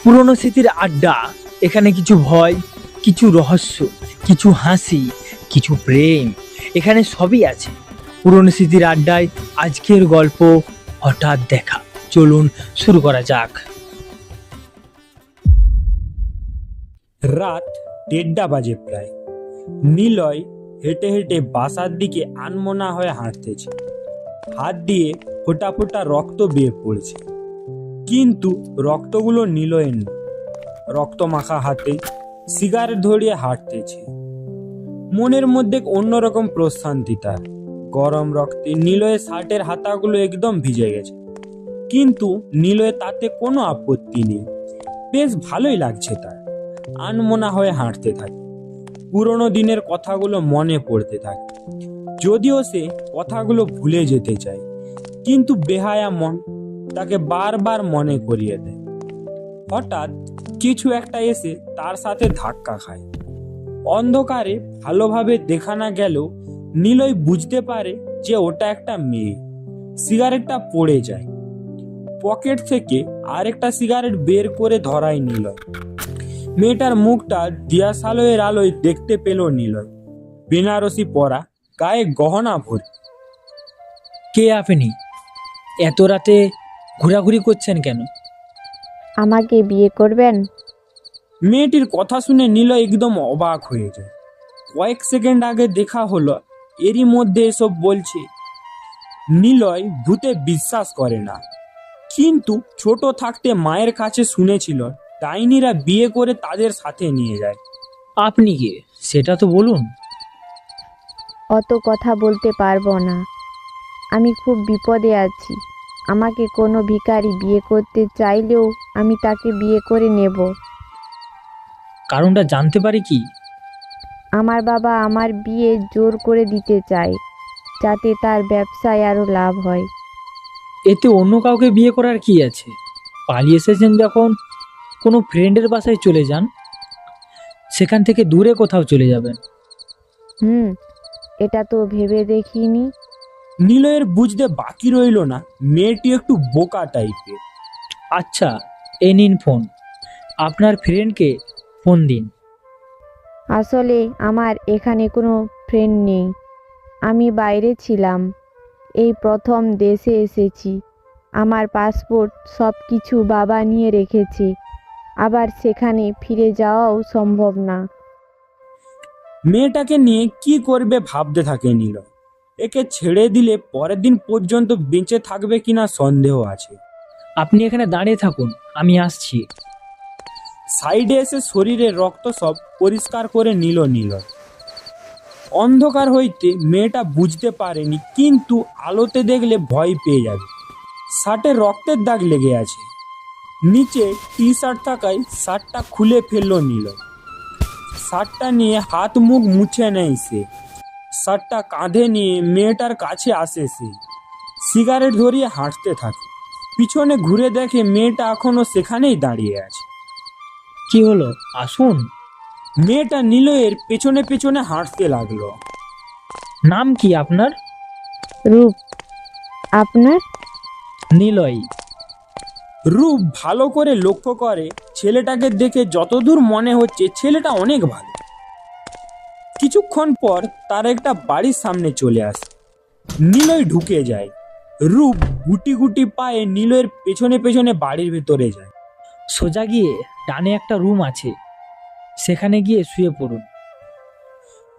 পুরনো স্মৃতির আড্ডা। এখানে কিছু ভয়, কিছু রহস্য, কিছু হাসি, কিছু প্রেম, এখানে সবই আছে। পুরনো স্মৃতির আড্ডায় আজকের গল্প হঠাৎ দেখা। চলুন শুরু করা যাক। রাত 1:30 বাজে প্রায়। নিলয় হেঁটে হেঁটে বাসার দিকে আনমনা হয়ে হাঁটতেছে। হাত দিয়ে ফোঁটা ফোঁটা রক্ত বেয়ে পড়ছে, কিন্তু রক্তগুলো নিলয়ের না। রক্ত মাখা হাতে সিগারেট ধরিয়ে হাঁটতেছে। মনের মধ্যে অন্যরকম প্রশান্তি তার। গরম রক্তে নিলয়ের শার্টের হাতাগুলো একদম ভিজে গেছে, কিন্তু নিলয়ের তাতে কোনো আপত্তি নেই। বেশ ভালোই লাগছে তার। আনমনা হয়ে হাঁটতে থাকে। পুরনো দিনের কথাগুলো মনে পড়তে থাকে। যদিও সে কথাগুলো ভুলে যেতে চায়, কিন্তু বেহায়া মন তাকে বারবার মনে করিয়ে দেয়। হঠাৎ কিছু একটা এসে তার সাথে ধাক্কা খায়। অন্ধকারে ভালোভাবে দেখা না গেলেও নিলয় বুঝতে পারে যে ওটা একটা মেয়ে। সিগারেটটা পড়ে যায়। পকেট থেকে আরেকটা সিগারেট বের করে ধরায় নিলয়। মেয়েটার মুখটা দিয়াশালয়ের আলোয় দেখতে পেল নিলয়। বেনারসি পরা, গায়ে গহনা ভরে। কে আপনি? এত রাতে ঘোরাঘুরি করছেন কেন? আমাকে বিয়ে করবেন? মেয়েটির কথা শুনে নিলয় একদম অবাক হয়ে যায়। কয়েক সেকেন্ড আগে দেখা হলো, এরই মধ্যে এসব বলছে। নিলয় ভূতে বিশ্বাস করে না, কিন্তু ছোট থাকতে মায়ের কাছে শুনেছিল ডাইনিরা বিয়ে করে তাদের সাথে নিয়ে যায়। আপনি কে সেটা তো বলুন। অত কথা বলতে পারবো না। আমি খুব বিপদে আছি। আমাকে কোনো ভিখারি বিয়ে করতে চাইলেও আমি তাকে বিয়ে করে নেব। কারণটা জানতে পারি কি? আমার বাবা আমার বিয়ে জোর করে দিতে চায়, যাতে তার ব্যবসায় আরও লাভ হয়। এতে অন্য কাউকে বিয়ে করার কি আছে? পালিয়ে এসেছেন যখন, কোনো ফ্রেন্ডের বাসায় চলে যান। সেখান থেকে দূরে কোথাও চলে যাবেন। এটা তো ভেবে দেখিনি। নিলয়ের বুঝতে বাকি রইল না, মেয়েটি একটু বোকা টাইপের। আচ্ছা, এই নিন ফোন। আপনার ফ্রেন্ডকে ফোন দিন। আসলে আমার এখানে কোনো ফ্রেন্ড নেই। আমি বাইরে ছিলাম, এই প্রথম দেশে এসেছি। আমার পাসপোর্ট সব কিছু বাবা নিয়ে রেখেছে। আবার সেখানে ফিরে যাওয়াও সম্ভব না। মেয়েটাকে নিয়ে কি করবে ভাবতে থাকে নিলয়। একে ছেড়ে দিলে পরের দিন পর্যন্ত বেঁচে থাকবে কিনা সন্দেহ আছে। আপনি এখানে দাঁড়িয়ে থাকুন, আমি আসছি। সাইডে এসে শরীরের রক্ত সব পরিষ্কার করে নিল নিলয়। অন্ধকার হইতে মেয়েটা বুঝতে পারেনি, কিন্তু আলোতে দেখলে ভয় পেয়ে যাবে। শার্টে রক্তের দাগ লেগে আছে। নিচে টি শার্ট থাকায় শার্টটা খুলে ফেললো নিলয়। শার্টটা নিয়ে হাত মুখ মুছে নেয় সে। শার্টটা কাঁধে নিয়ে মেয়েটার কাছে আসে সে। সিগারেট ধরিয়ে হাঁটতে থাকে। পিছনে ঘুরে দেখে মেয়েটা এখনো সেখানেই দাঁড়িয়ে আছে। কি হলো, আসুন। মেয়েটা নিলয়ের পেছনে পেছনে হাঁটতে লাগলো। নাম কি আপনার? রূপ। আপনার? নিলয়। রূপ ভালো করে লক্ষ্য করে ছেলেটাকে দেখে যতদূর মনে হচ্ছে ছেলেটা অনেক ভালো। কিছুক্ষণ পর তার একটা বাড়ির সামনে চলে আসে। নিলয় ঢুকে যায়। রূপ গুটি গুটি পায়ে নিলয়ের পেছনে পেছনে বাড়ির ভেতরে যায়। সোজা গিয়ে ডানে একটা রুম আছে, সেখানে গিয়ে শুয়ে পড়ুন।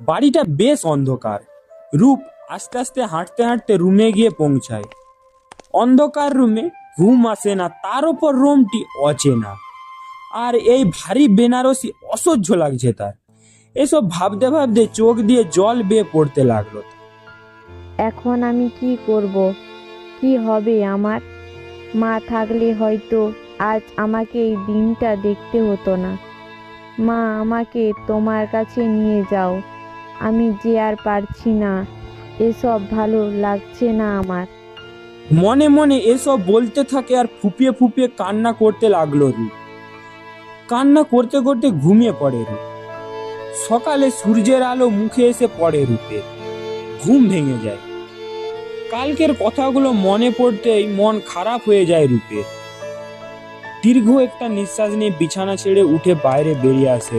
বাড়িটা বেশ অন্ধকার। রূপ আস্তে আস্তে হাঁটতে হাঁটতে রুমে গিয়ে পৌঁছায়। অন্ধকার রুমে ঘুম আসে না, তার উপর রুমটি অচেনা। আর এই ভারী বেনারসি অসহ্য লাগছে তার। এসব ভাবতে ভাবতে চোখ দিয়ে জল বেয়ে পড়তে লাগলো। এখন আমি কি করব? কি হবে আমার? মা থাকলে হয়তো আজ আমাকে এই দিনটা দেখতে হতো না। মা, আমাকে তোমার কাছে নিয়ে যাও। আমি যে আর পারছি না। এসব ভালো লাগছে না আমার। মনে মনে এসব বলতে থাকে আর ফুপিয়ে ফুপিয়ে কান্না করতে লাগলো রূপ। কান্না করতে করতে ঘুমিয়ে পড়ে রূপ। সকালে সূর্যের আলো মুখে এসে পড়ে রূপে। ঘুম ভেঙে যায়। কালকের কথাগুলো মনে পড়তেই মন খারাপ হয়ে যায় রূপের। দীর্ঘ একটা নিঃশ্বাস নিয়ে বিছানা ছেড়ে উঠে বাইরে বেরিয়ে আসে